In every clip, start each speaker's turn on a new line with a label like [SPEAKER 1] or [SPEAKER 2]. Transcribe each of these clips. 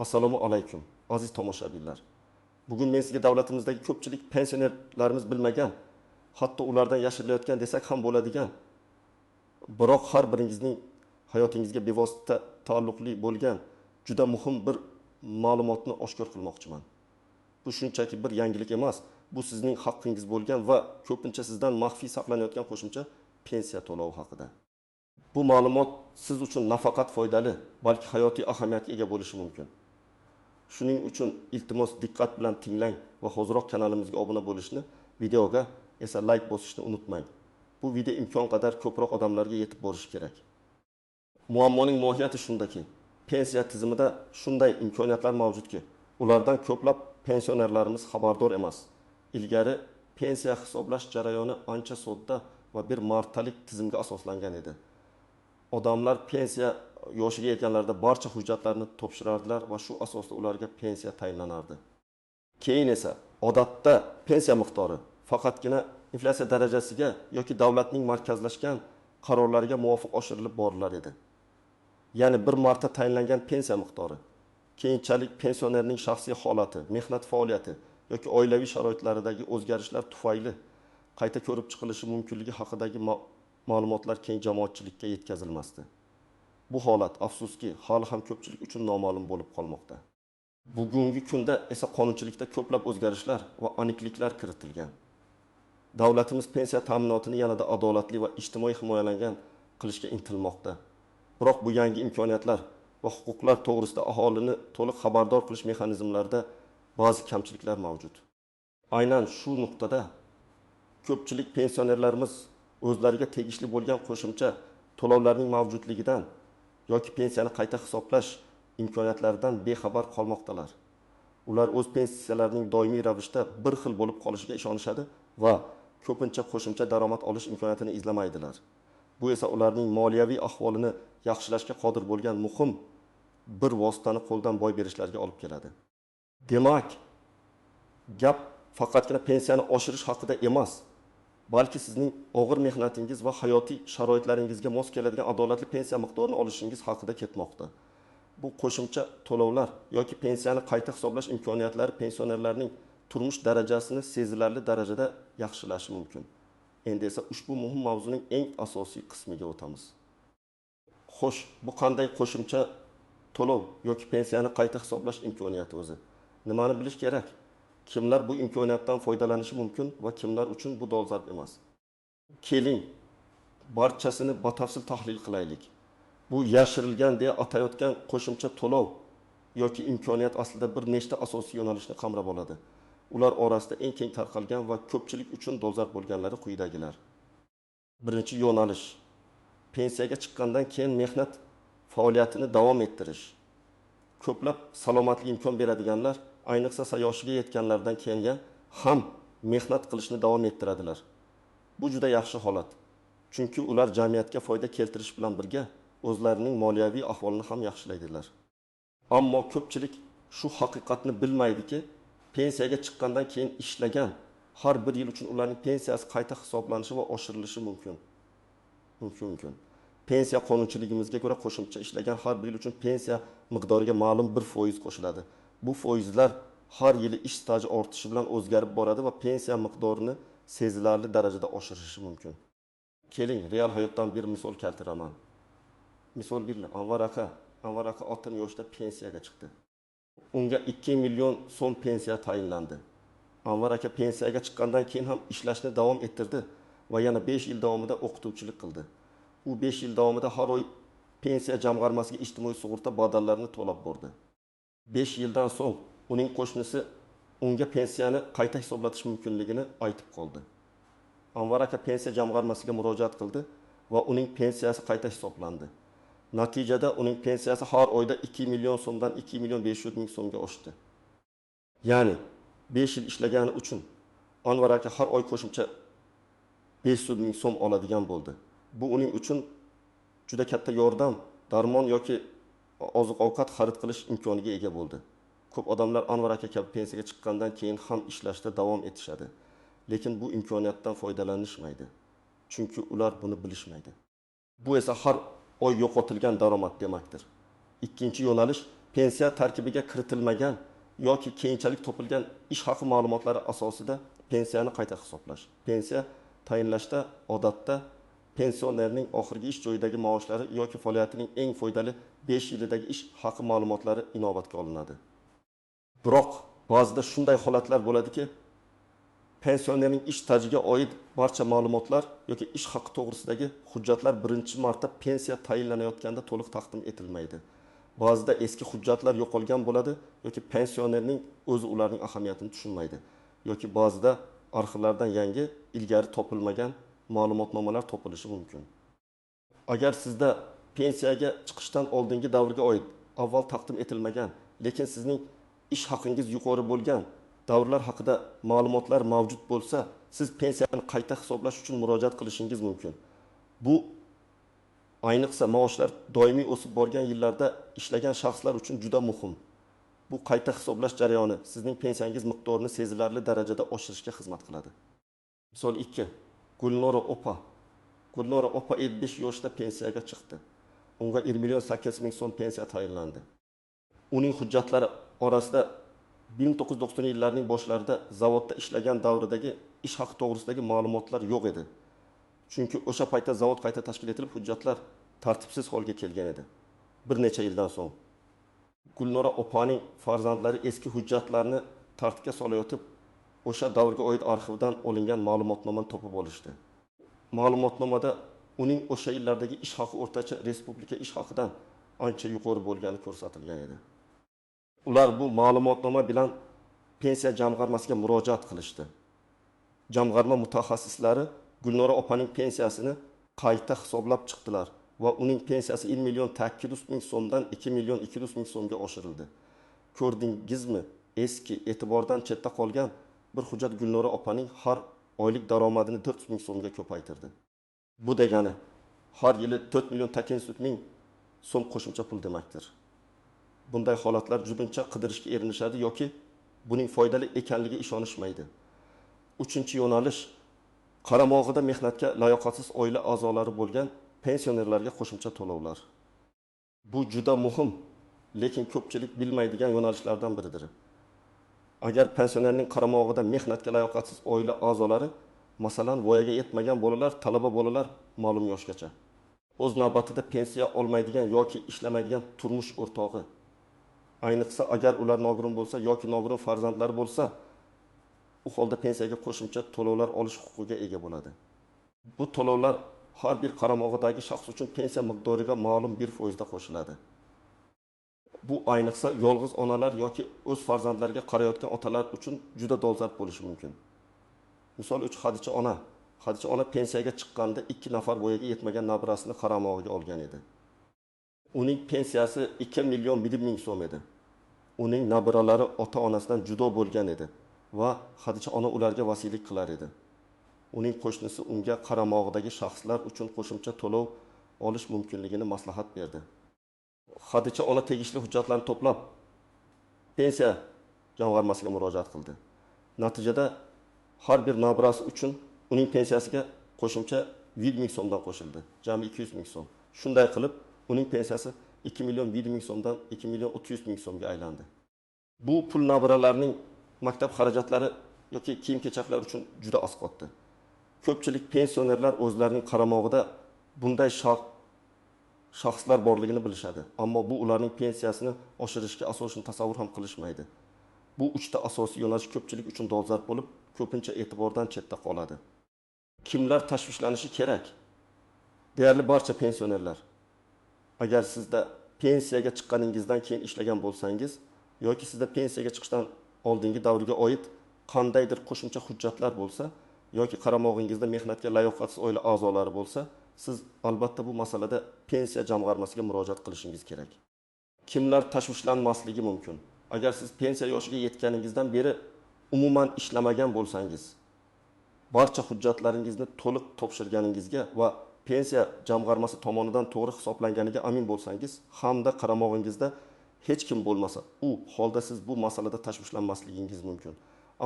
[SPEAKER 1] Assalomu alaykum, aziz tomoshabinlar. Bugun men sizga davlatimizdagi ko'pchilik pensionerlarimiz bilmagan, hatto ulardan yashirilayotgan desak ham bo'ladigan, biroq har biringizning hayotingizga bevosita taalluqli bo'lgan juda muhim bir ma'lumotni oshkor qilmoqchiman. Bu shunchaki bir yangilik emas, bu sizning haqqingiz bo'lgan va ko'pincha sizdan maxfiy saqlanayotgan qo'shimcha pensiya to'lovi haqida. Bu ma'lumot siz uchun nafaqat foydali, balki hayotiy ahamiyatga ega bo'lishi mumkin. Shuning uchun iltimos diqqat bilan tinglang va hoziroq kanalimizga obuna bo'lishni, videoga esa like bosishni unutmang. Bu video imkon qadar ko'proq odamlarga yetib borishi kerak. Muammoning mohiyati shundaki, pensiya tizimida shunday imkoniyatlar mavjudki, ulardan ko'plab pensionerlarimiz xabardor emas. Ilgari pensiya hisoblash jarayoni ancha sodda va bir martalik tizimga asoslangan edi. Odamlar pensiya yoshiga yetganlarda barcha hujjatlarni topshirardilar va shu asosda ularga pensiya tayinlanardi. Keyin esa odatda pensiya miqdori faqatgina inflyatsiya darajasiga yoki davlatning markazlashgan qarorlariga muvofiq oshirilib borilar edi. Ya'ni bir marta tayinlangan pensiya miqdori keyinchalik pensionerning shaxsiy holati, mehnat faoliyati yoki oilaviy sharoitlaridagi o'zgarishlar tufayli qayta ko'rib chiqilishi mumkinligi haqidagi ma'lumotlar keng jamoatchilikka yetkazilmasdi. Bu holat afsuski hali ham ko'pchilik uchun noma'lum bo'lib qolmoqda. Bugungi kunda esa qonunchilikda ko'plab o'zgarishlar va aniqliklar kiritilgan. Davlatimiz pensiya ta'minotini yanada adolatli va ijtimoiy himoyalangan qilishga intilmoqda. Biroq bu yangi imkoniyatlar va huquqlar to'g'risida aholini to'liq xabardor qilish mexanizmlarida ba'zi kamchiliklar mavjud. Aynan shu nuqtada ko'pchilik pensionerlarimiz o'zlariga tegishli bo'lgan qo'shimcha to'lovlarning mavjudligidan yoki pensiyani qayta hisoblash imkoniyatlaridan bexabar qolmoqdalar. Ular o'z pensiyalarining doimiy ravishda bir xil bo'lib qolishiga ishonishadi va ko'pincha qo'shimcha daromad olish imkoniyatini izlamaydilar. Bu esa ularning moliyaviy ahvolini yaxshilashga qodir bo'lgan muhim bir vositani qo'ldan boy berishlariga olib keladi. Demak, gap faqatgina pensiyani oshirish haqida emas, balki sizning og'ir mehnatingiz va hayotiy sharoitlaringizga mos keladigan adolatli pensiya miqdorini olishingiz haqida ketmoqda. Bu qo'shimcha to'lovlar yoki pensiyani qayta hisoblash imkoniyatlari pensionerlarning turmush darajasini sezilarli darajada yaxshilashi mumkin. Endi esa ushbu muhim mavzuning eng asosiy qismiga o'tamiz. Xo'sh, bu qanday qo'shimcha to'lov yoki pensiyani qayta hisoblash imkoniyati o'zi? Nimani bilish kerak? Kimlar bu imkoniyatdan foydalanishi mumkin va kimlar uchun bu dolzarb emas? Keling, barchasini batafsil tahlil qilaylik. Bu yashirilgan deya atayotgan qo'shimcha to'lov yoki imkoniyat aslida bir nechta asosiy yo'nalishni qamrab oladi. Ular orasida eng keng tarqalgan va ko'pchilik uchun dolzarb bo'lganlari quyidagilar. Birinchi yo'nalish: pensiyaga chiqqandan keyin mehnat faoliyatini davom ettirish. Ko'plab salomatlik imkon beradiganlar ayniqsa yoshiga yetganlardan keyin ham mehnat qilishni davom ettiradilar. Bu juda yaxshi holat. Chunki ular jamiyatga foyda keltirish bilan birga o'zlarining moliyaviy ahvolini ham yaxshilaydilar. Ammo ko'pchilik shu haqiqatni bilmaydiki, pensiyaga chiqqandan keyin ishlagan har bir yil uchun ularning pensiyasi qayta hisoblanishi va oshirilishi mumkin. Pensiya qonunchiligimizga ko'ra qo'shimcha ishlagan har bir yil uchun pensiya miqdoriga ma'lum bir foiz qo'shiladi. Bu foizlar har yili ish staji ortishi bilan o'zgarib boradi va pensiya miqdorini sezilarli darajada oshirishi mumkin. Keling, real hayotdan bir misol keltiraman. Misol 1: Anvar aka 60 yoshda pensiyaga chiqdi. Unga 2 million so'm pensiya tayinlandi. Anvar aka pensiyaga chiqqandan keyin ham ishlashni davom ettirdi va yana 5 yil davomida o'qituvchilik qildi. U 5 yil davomida har oy pensiya jamg'armasiga ijtimoiy sug'urta badallarini to'lab bordi. 5 yildan so'ng uning qo'shnisi unga pensiyani qayta hisoblatish mumkinligini aytib qoldi. Anvar aka pensiya jamg'armasiga murojaat qildi va uning pensiyasi qayta hisoblandi. Natijada uning pensiyasi har oyda 2 million so'mdan 2 million 500 ming so'mga oshdi. Ya'ni 5 yil ishlagani uchun Anvar aka har oy qo'shimcha 500 ming so'm oladigan bo'ldi. Bu uning uchun juda katta yordam, darmon yoki oziq-ovqat xarid qilish imkoniga ega bo'ldi. Ko'p odamlar Anvar aka kabi pensiyaga chiqqandan keyin ham ishlashda davom etishadi, lekin bu imkoniyatdan foydalanishmaydi. Chunki ular buni bilishmaydi. Bu esa har oy yo'qotilgan daromad demakdir. Ikkinchi yo'nalish pensiya tarkibiga kiritilmagan yoki keyinchalik topilgan ish haqi ma'lumotlari asosida pensiyani qayta hisoblash. Pensiya tayinlashda odatda pensionerning oxirgi ish joyidagi maoshlari yoki faoliyatining eng foydali 5 yilidagi ish haqi ma'lumotlari inobatga olinadi. Biroq ba'zida shunday holatlar bo'ladiki, pensionerning ish stajiga oid barcha ma'lumotlar yoki ish haqi to'g'risidagi hujjatlar birinchi marta pensiya tayinlanayotganda to'liq taqdim etilmaydi. Ba'zida eski hujjatlar yo'qolgan bo'ladi yoki pensionerning o'zi ularning ahamiyatini tushunmaydi yoki ba'zida arxivlardan yangi ilgari topilmagan ma'lumotnomalar topilishi mumkin. Agar sizda pensiyaga chiqishdan oldingi davrga oid avval taqdim etilmagan, lekin sizning ish haqingiz yuqori bo'lgan davrlar haqida ma'lumotlar mavjud bo'lsa, siz pensiyani qayta hisoblash uchun murojaat qilishingiz mumkin. Bu ayniqsa maoshlar doimiy o'sib borgan yillarda ishlagan shaxslar uchun juda muhim. Bu qayta hisoblash jarayoni sizning pensiyangiz miqdorini sezilarli darajada oshirishga xizmat qiladi. Misol 2. Gulnora Opa. Gulnora Opa 55 yoshda pensiyaga chiqdi. Unga 1 million 800 ming so'm pensiya tayinlandi. Uning hujjatlari orasida 1990 yillarning boshlarida zavodda ishlagan davridagi ish haqi to'g'risidagi ma'lumotlar yo'q edi. Chunki o'sha paytda zavod qayta tashkil etilib, hujjatlar tartibsiz holga kelgan edi. Bir necha yildan so'ng Gulnora opaning farzandlari eski hujjatlarni tartibga solayotib, o'sha davrga oid arxivdan olingan ma'lumotnomani topib olishdi. Ma'lumotnomada uning o'sha yillardagi ish haqi o'rtacha respublika ish haqidan ancha yuqori bo'lgani ko'rsatilgan edi. Ular bu ma'lumotnoma bilan pensiya jamg'armasiga murojaat qilishdi. Jamg'arma mutaxassislari Gulnora opaning pensiyasini qayta hisoblab chiqdilar va uning pensiyasi 1 million 800 ming so'mdan 2 million 200 ming so'mga oshirildi. Ko'rdingizmi? Eski, e'tibordan chetda qolgan bir hujjat Gulnora opaning har oylik daromadini 400 ming so'mga ko'paytirdi. Bu degani har yili 4 million 800 ming so'm qo'shimcha pul demakdir. Bunday holatlar jubincha qidirishga erinishadi yoki buning foydali ekanligiga ishonishmaydi. 3-yo'nalish qaramog'ida mehnatga layoqatsiz oila a'zolari bo'lgan pensionerlarga qo'shimcha to'lovlar. Bu juda muhim, lekin ko'pchilik bilmaydigan yo'nalishlardan biridir. Agar pensionerning qaramog'ida mehnatga layoqatsiz oila a'zolari, masalan, voyaga yetmagan bolalar, talaba bolalar ma'lum yoshgacha, o'z navbatida pensiya olmaydigan yoki ishlamaydigan turmush o'rtog'i, ayniqsa agar ular nogiron bo'lsa yoki nogiron farzandlari bo'lsa, u holda pensiyaga qo'shimcha to'lovlar olish huquqiga ega bo'ladi. Bu to'lovlar har bir qaramog'idagi shaxs uchun pensiya miqdoriga ma'lum 1% da qo'shiladi. Bu ayniqsa yolg'iz onalar yoki o'z farzandlariga qarayotgan otalar uchun juda dolzarb bo'lishi mumkin. Misol 3 Hadicha ona pensiyaga chiqqanda 2 nafar voyaga yetmagan nabirasini qaramog'iga olgan edi. Uning pensiyasi 2 million 1 ming so'm edi. Uning nabiralari ota-onasidan judo bo'lgan edi va Hadicha ona ularga vasiylik qilar edi. Uning qo'shnisi unga qaramog'idagi shaxslar uchun qo'shimcha to'lov olish mumkinligini maslahat berdi. Hadicha ona tegishli hujjatlarni to'plab pensiya jamg'armasiga murojaat qildi. Natijada har bir nabirasi uchun uning pensiyasiga qo'shimcha 100 ming so'mdan qo'shildi. Jami 200 ming so'm. Shunday qilib, uning pensiyasi 2 million 100 ming so'mdan 2 million 300 ming so'mga aylandi. Bu pul nabiralarning maktab xarajatlari yoki kiyim-kechaklar uchun juda oz qotdi. Ko'pchilik pensionerlar o'zlarining qaramog'ida bunday shaxslar borligini bilishadi, ammo bu ularning pensiyasini oshirishga asosan tasavvur ham qilishmaydi. Bu 3 ta asosiy yo'nalish ko'pchilik uchun dolzarb bo'lib, ko'pincha e'tibordan chetda qoladi. Kimlar tashvishlanishi kerak? Deyarli barcha pensionerlar. Agar sizda pensiyaga chiqqaningizdan keyin ishlagan bo'lsangiz yoki sizda pensiyaga chiqishdan oldingi davrga oid qandaydir qo'shimcha hujjatlar bo'lsa yoki qaramog'ingizda mehnatga layoqatsiz oila a'zolari bo'lsa, siz albatta bu masalada pensiya jamg'armasiga murojaat qilishingiz kerak. Kimlar tashvishlanmasligi mumkin? Agar siz pensiya yoshiga yetganingizdan beri umuman ishlamagan bo'lsangiz, barcha hujjatlaringizni to'liq topshirganingizga va pensiya jamg'armasi tomonidan to'g'ri hisoblanganiga amin bo'lsangiz, hamda qaramog'ingizda hech kim bo'lmasa, u holda siz bu masalada tashvishlanmasligingiz mumkin.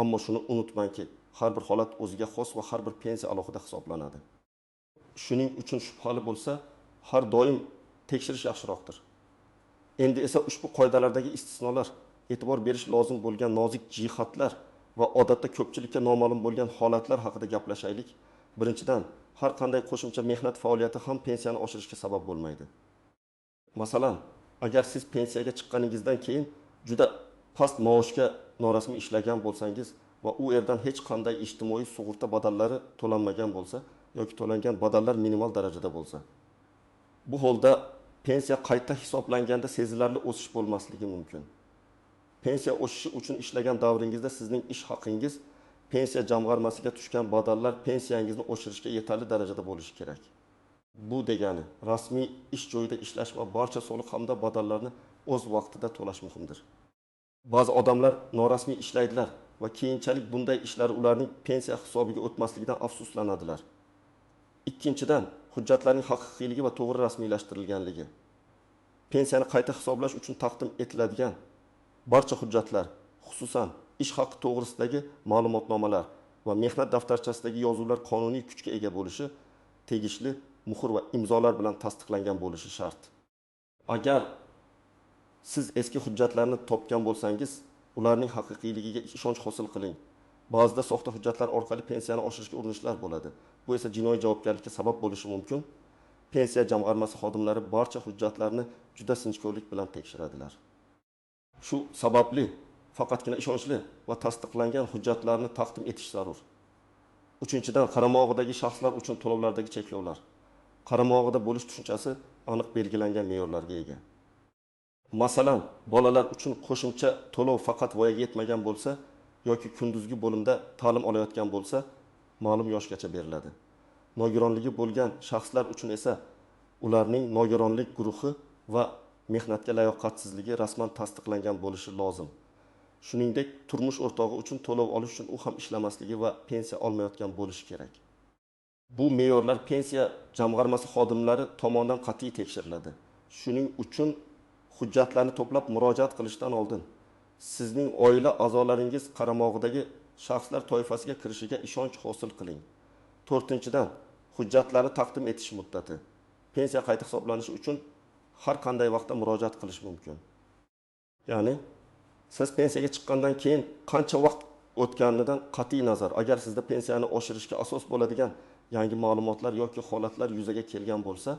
[SPEAKER 1] Ammo shuni unutmangki, har bir holat o'ziga xos va har bir pensiya alohida hisoblanadi. Shuning uchun shubhali bo'lsa, har doim tekshirish yaxshiroqdir. Endi esa ushbu qoidalardagi istisnolar, e'tibor berish lozim bo'lgan nozik jihatlar va odatda ko'pchilikka noma'lum bo'lgan holatlar haqida gaplashaylik. Birinchidan, har qanday qo'shimcha mehnat faoliyati ham pensiyani oshirishga sabab bo'lmaydi. Masalan, agar siz pensiyaga chiqqaningizdan keyin juda past maoshga norasmiy ishlagan bo'lsangiz va u yerdan hech qanday ijtimoiy sug'urta badallari to'lanmagan bo'lsa yoki to'langan badallar minimal darajada bo'lsa, bu holda pensiya qayta hisoblanganda sezilarli o'sish bo'lmasligi mumkin. Pensiya o'sishi uchun ishlagan davringizda sizning ish haqingiz pensiya jamg'armasiga tushgan badallar pensiyangizni oshirishga yetarli darajada bo'lishi kerak. Bu degani rasmiy ish joyida ishlash va barcha soliq hamda badallarni o'z vaqtida to'lash muhimdir. Ba'zi odamlar norasmiy ishlaydilar va keyinchalik bunday ishlar ularning pensiya hisobiga o'tmasligidan afsuslanadilar. Ikkinchidan, hujjatlarning haqiqiyligi va to'g'ri rasmiylashtirilganligi. Pensiyani qayta hisoblash uchun taqdim etiladigan barcha hujjatlar, xususan ish haqi to'g'risidagi ma'lumotnomalar va mehnat daftarchasidagi yozuvlar qonuniy kuchga ega bo'lishi, tegishli muhr va imzolar bilan tasdiqlangan bo'lishi shart. Agar siz eski hujjatlarni topgan bo'lsangiz, ularning haqiqiyligiga ishonch hosil qiling. Ba'zida soxta hujjatlar orqali pensiyani oshirishga urinishlar bo'ladi. Bu esa jinoiy javobgarlikka sabab bo'lishi mumkin. Pensiya jamg'armasi xodimlari barcha hujjatlarni juda sinchkovlik bilan tekshiradilar. Shu sababli faqatgina ishonchli va tasdiqlangan hujjatlarni taqdim etish zarur. Uchinchidan, qaramog'idagi shaxslar uchun to'lovlardagi cheklovlar. Qaramog'ida bo'lish tushunchasi aniq belgilangan me'yorlarga ega. Masalan, bolalar uchun qo'shimcha to'lov faqat voyaga yetmagan bo'lsa yoki kunduzgi bo'limda ta'lim olayotgan bo'lsa, ma'lum yoshgacha beriladi. Nogironligi bo'lgan shaxslar uchun esa ularning nogironlik guruhi va mehnatga layoqatsizligi rasman tasdiqlangan bo'lishi lozim. Shuningdek, turmush o'rtog'i uchun to'lov olish uchun u ham ishlamasligi va pensiya olmayotgan bo'lishi kerak. Bu me'yorlar pensiya jamg'armasi xodimlari tomonidan qat'iy tekshiriladi. Shuning uchun hujjatlarni to'plab murojaat qilishdan oldin sizning oila a'zolaringiz qaramog'idagi shaxslar toifasiga kirishiga ishonch hosil qiling. 4-dan, hujjatlarni taqdim etish muddati. Pensiya qayta hisoblanishi uchun har qanday vaqtda murojaat qilish mumkin. Ya'ni siz pensiyaga chiqqandan keyin qancha vaqt o'tganidan qat'iy nazar, agar sizda pensiyani oshirishga asos bo'ladigan yangi ma'lumotlar yoki holatlar yuzaga kelgan bo'lsa,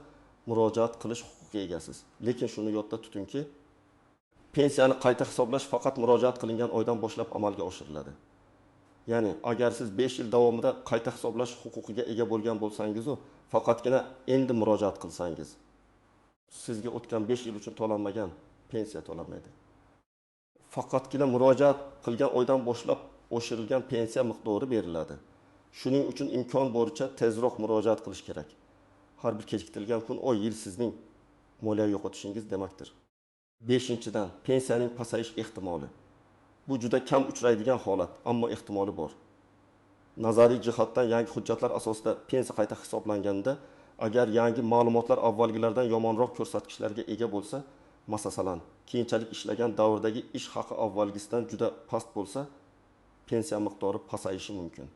[SPEAKER 1] murojaat qilish huquqiga egasiz. Lekin shuni yodda tutingki, pensiyani qayta hisoblash faqat murojaat qilingan oydan boshlab amalga oshiriladi. Ya'ni agar siz 5 yil davomida qayta hisoblash huquqiga ega bo'lgan bo'lsangiz, faqatgina endi murojaat qilsangiz, sizga o'tgan 5 yil uchun to'lanmagan pensiya to'lanmaydi. Faqatgina murojaat qilgan oydan boshlab oshirilgan pensiya miqdori beriladi. Shuning uchun imkon boricha tezroq murojaat qilish kerak. Har bir kechiktirilgan kun, oy, yil sizning moliyaviy yo'qotishingiz demakdir. 5-dan, pensiyaning pasayish ehtimoli. Bu juda kam uchraydigan holat, ammo ehtimoli bor. Nazariy jihatdan yangi hujjatlar asosida pensiya qayta hisoblanganda, agar yangi ma'lumotlar avvalgilardan yomonroq ko'rsatkichlarga ega bo'lsa, masalan, keyinchalik ishlagan davrdagi ish haqi avvalgisidan juda past bo'lsa, pensiya miqdori pasayishi mumkin.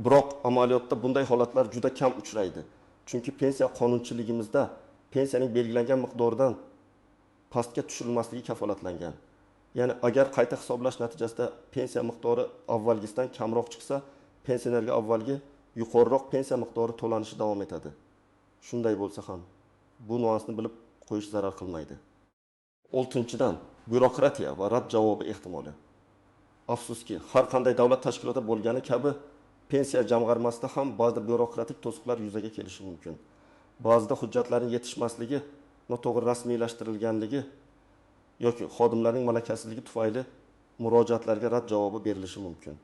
[SPEAKER 1] Biroq amaliyotda bunday holatlar juda kam uchraydi. Chunki pensiya qonunchiligimizda pensiyaning belgilangan miqdoridan pastga tushirilmasligi kafolatlangan. Ya'ni agar qayta hisoblash natijasida pensiya miqdori avvalgisidan kamroq chiqsa, pensionerga avvalgi yuqoriroq pensiya miqdori to'lanishi davom etadi. Shunday bo'lsa ham bu nuansni bilib qo'yish zarar qilmaydi. 6-dan, byurokratiya va rad javobi ehtimoli. Afsuski, har qanday davlat tashkiloti bo'lgani kabi pensiya jamg'armasida ham ba'zi byurokratik to'siqlar yuzaga kelishi mumkin. Ba'zida hujjatlarning yetishmasligi, noto'g'ri rasmiylashtirilganligi yoki xodimlarning malakasizligi tufayli murojaatlarga rad javobi berilishi mumkin.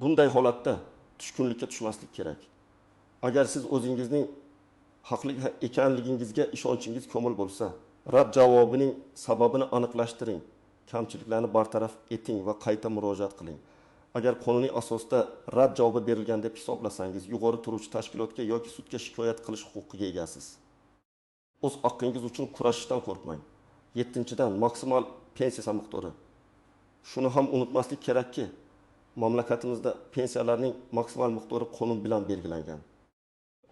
[SPEAKER 1] Bunday holatda tushkunlikka tushmaslik kerak. Agar siz o'zingizning haqli ekanligingizga ishonchingiz komil bo'lsa, rad javobining sababini aniqlashtiring, kamchiliklarni bartaraf eting va qayta murojaat qiling. Agar qonuniy asosda rad javobi berilgan deb hisoblasangiz, yuqori turuvchi tashkilotga yoki sudga shikoyat qilish huquqiga egasiz. O'z haqqingiz uchun kurashishdan qo'rqmang. 7-dan, maksimal pensiya miqdori. Shuni ham unutmaslik kerakki, mamlakatimizda pensiyalarning maksimal miqdori qonun bilan belgilangan.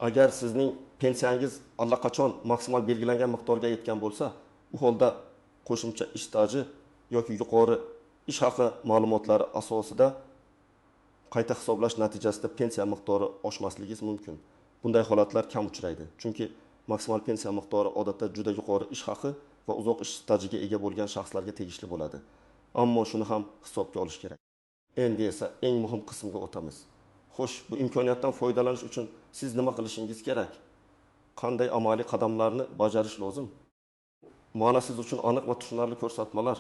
[SPEAKER 1] Agar sizning pensiyangiz allaqachon maksimal belgilangan miqdorga yetgan bo'lsa, u holda qo'shimcha ish staji yoki yuqori ish haqi ma'lumotlari asosida qayta hisoblash natijasida pensiya miqdori oshmasligi mumkin. Bunday holatlar kam uchraydi. Chunki maksimal pensiya miqdori odatda juda yuqori ish haqi va uzoq ish stajiga ega bo'lgan shaxslarga tegishli bo'ladi. Ammo shuni ham hisobga olish kerak. Endi esa eng muhim qismga o'tamiz. Xo'sh, bu imkoniyatdan foydalanish uchun siz nima qilishingiz kerak? Qanday amaliy qadamlarni bajarish lozim? Mana siz uchun aniq va tushunarli ko'rsatmalar.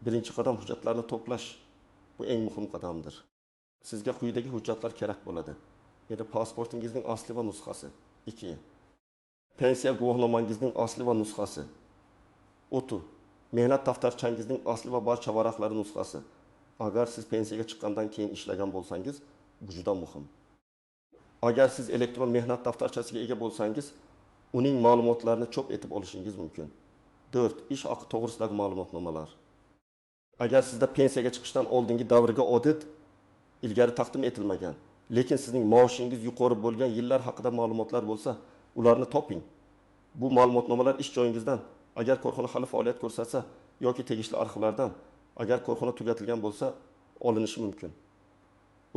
[SPEAKER 1] Birinchi qadam hujjatlarni to'plash. Bu eng muhim qadamdir. Sizga quyidagi hujjatlar kerak bo'ladi. Endi pasportingizning asli va nusxasi. 2. Pensiya guvohnomangizning asli va nusxasi. 3. Mehnat daftarchangizning asli va barcha varaqlari nusxasi. Agar siz pensiyaga chiqqandan keyin ishlagan bo'lsangiz, bu juda muhim. Agar siz elektron mehnat daftarchasiga ega bo'lsangiz, uning ma'lumotlarini chop etib olishingiz mumkin. 4. Ish haqi to'g'risidagi ma'lumotnomalar. Agar sizda pensiyaga chiqishdan oldingi davrga audit ilgari taqdim etilmagan, lekin sizning maoshingiz yuqori bo'lgan yillar haqida ma'lumotlar bo'lsa, ularni toping. Bu ma'lumotnomalar ish joyingizdan, agar korxona hali faoliyat ko'rsatsa yoki tegishli arxivlardan, agar korxona tugatilgan bo'lsa, olinishi mumkin.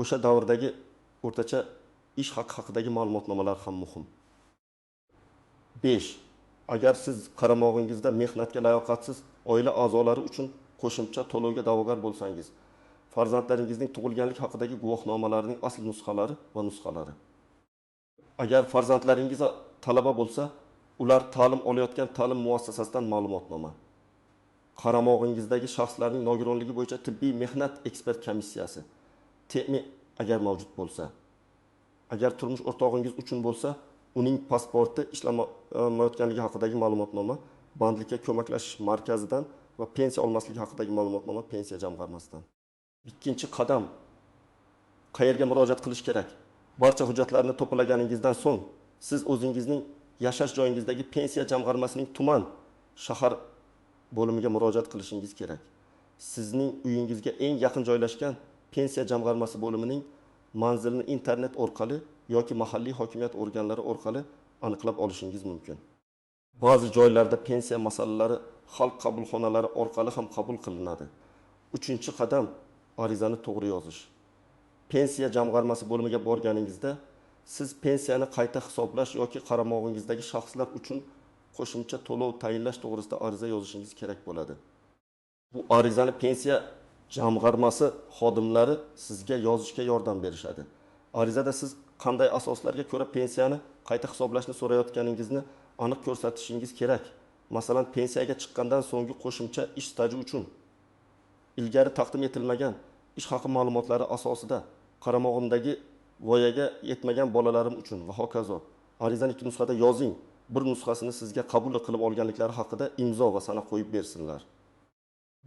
[SPEAKER 1] O'sha davrdagi o'rtacha ish haqi haqidagi ma'lumotnomalar ham muhim. 5. Agar siz qaramog'ingizda mehnatga layoqatsiz oila a'zolari uchun qo'shimcha to'lovga da'vogar bo'lsangiz, farzandlaringizning tug'ilganlik haqidagi guvohnomalarining asl nusxalari va nusxalari. Agar farzandlaringiz talaba bo'lsa, ular ta'lim olayotgan ta'lim muassasasidan ma'lumotnoma. Qaramog'ingizdagi shaxslarning nogironligi bo'yicha tibbiy mehnat ekspert komissiyasi, TEMI agar mavjud bo'lsa. Agar turmush o'rtog'ingiz uchun bo'lsa, uning pasporti ishlamayotganligi haqidagi ma'lumotnoma bandlikka ko'maklashish markazidan va pensiya olmasligi haqidagi ma'lumotnoma pensiya jamg'armasidan. Ikkinchi qadam, qayerga murojaat qilish kerak? Barcha hujjatlarni to'plaganingizdan so'ng, siz o'zingizning yashash joyingizdagi pensiya jamg'armasining tuman, shahar bo'limiga murojaat qilishingiz kerak. Sizning uyingizga eng yaqin joylashgan pensiya jamg'armasi bo'limining manzilini internet orqali yoki mahalliy hokimiyat organlari orqali aniqlab olishingiz mumkin. Ba'zi joylarda pensiya masalalari xalq qabulxonalari orqali ham qabul qilinadi. Uchinchi qadam, arizani to'g'ri yozish. Pensiya jamg'armasi bo'limiga borganingizda, siz pensiyani qayta hisoblash yoki qaramog'ingizdagi shaxslar uchun qo'shimcha to'lov tayinlash to'g'risida ariza yozishingiz kerak bo'ladi. Bu arizani pensiya jamg'armasi xodimlari sizga yozishga yordam berishadi. Arizada siz qanday asoslarga ko'ra pensiyani qayta hisoblashni so'rayotganingizni aniq ko'rsatishingiz kerak. Masalan, pensiyaga chiqqandan so'nggi qo'shimcha ish staji uchun ilgari taqdim etilmagan ish haqi ma'lumotlari asosida qaramog'imdagi voyaga yetmagan bolalarim uchun va hokazo. Arizani 2 nusxada yozing. Bir nusxasini sizga qabul qilib olganliklari haqida imzo va sana qo'yib bersinlar.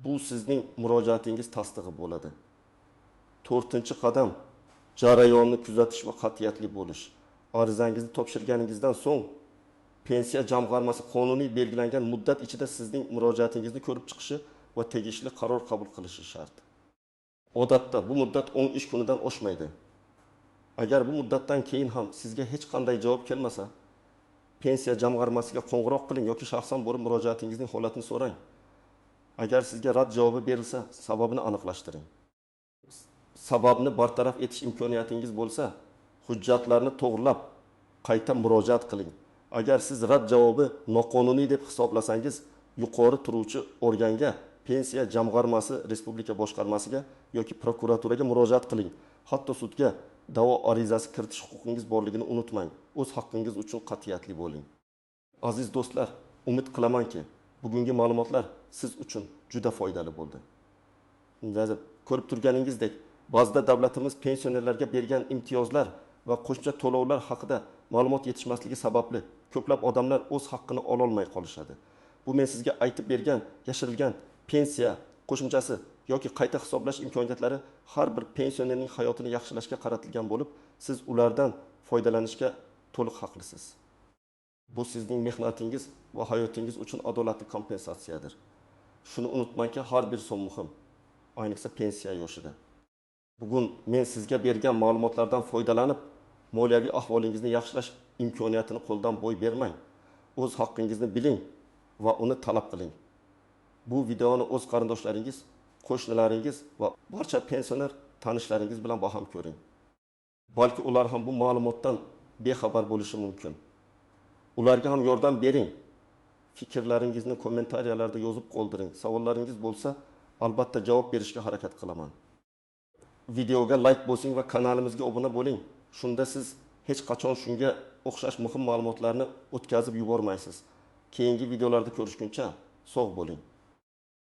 [SPEAKER 1] Bu sizning murojaatingiz tasdig'i bo'ladi. 4-qadam, jarayonni kuzatish va qat'iyatli bo'lish. Arizangizni topshirganingizdan so'ng pensiya jamg'armasi qonuniy belgilangan muddat ichida sizning murojaatingizni ko'rib chiqishi va tegishli qaror qabul qilishi shart. Odatda bu muddat 10 ish kunidan oshmaydi. Agar bu muddatdan keyin ham sizga hech qanday javob kelmasa, pensiya jamg'armasiga qo'ng'iroq qiling yoki shaxsan borib murojaatingizning holatini so'rang. Agar sizga rad javobi berilsa, sababini aniqlashtiring. Sababni bartaraf etish imkoniyatingiz bo'lsa, hujjatlarni to'g'rilab qayta murojaat qiling. Agar siz rad javobi noqonuniy deb hisoblasangiz, yuqori turuvchi organga, pensiya jamg'armasi respublika boshqarmasiga yoki prokuraturaga murojaat qiling. Hatto sudga da'vo arizasi kiritish huquqingiz borligini unutmang. O'z haqqingiz uchun qat'iyatli bo'ling. Aziz do'stlar, umid qilamanki, bugungi ma'lumotlar siz uchun juda foydali bo'ldi. Ko'rib turganingizdek, ba'zida davlatimiz pensionerlarga bergan imtiyozlar va qo'shimcha to'lovlar haqida ma'lumot yetishmasligi sababli ko'plab odamlar o'z haqqini ola olmay qolishadi. Bu men sizga aytib bergan yashirilgan pensiya qo'shimchasi yoki qayta hisoblash imkoniyatlari har bir pensionerning hayotini yaxshilashga qaratilgan bo'lib, siz ulardan foydalanishga to'liq haqlisiz. Bu sizning mehnatingiz va hayotingiz uchun adolatli kompensatsiyadir. Shuni unutmangki, har bir so'm muhim, ayniqsa pensiya yoshida. Bugun men sizga bergan ma'lumotlardan foydalanib, moliyaviy ahvolingizni yaxshilash imkoniyatini qo'ldan boy bermang. O'z haqqingizni biling va uni talab qiling. Bu videoni o'z qarindoshlaringiz, qo'shnilaringiz va barcha pensioner tanishlaringiz bilan baham ko'ring. Balki ular ham bu ma'lumotdan bexabar bo'lishi mumkin. Ularga ham yordam bering. Fikrlaringizni kommentariyalarda yozib qoldiring. Savollaringiz bo'lsa, albatta javob berishga harakat qilaman. Videoga like bosing va kanalimizga obuna bo'ling. Shunda siz hech qachon shunga o'xshash muhim ma'lumotlarni o'tkazib yubormaysiz. Keyingi videolarda ko'rishguncha sog' bo'ling.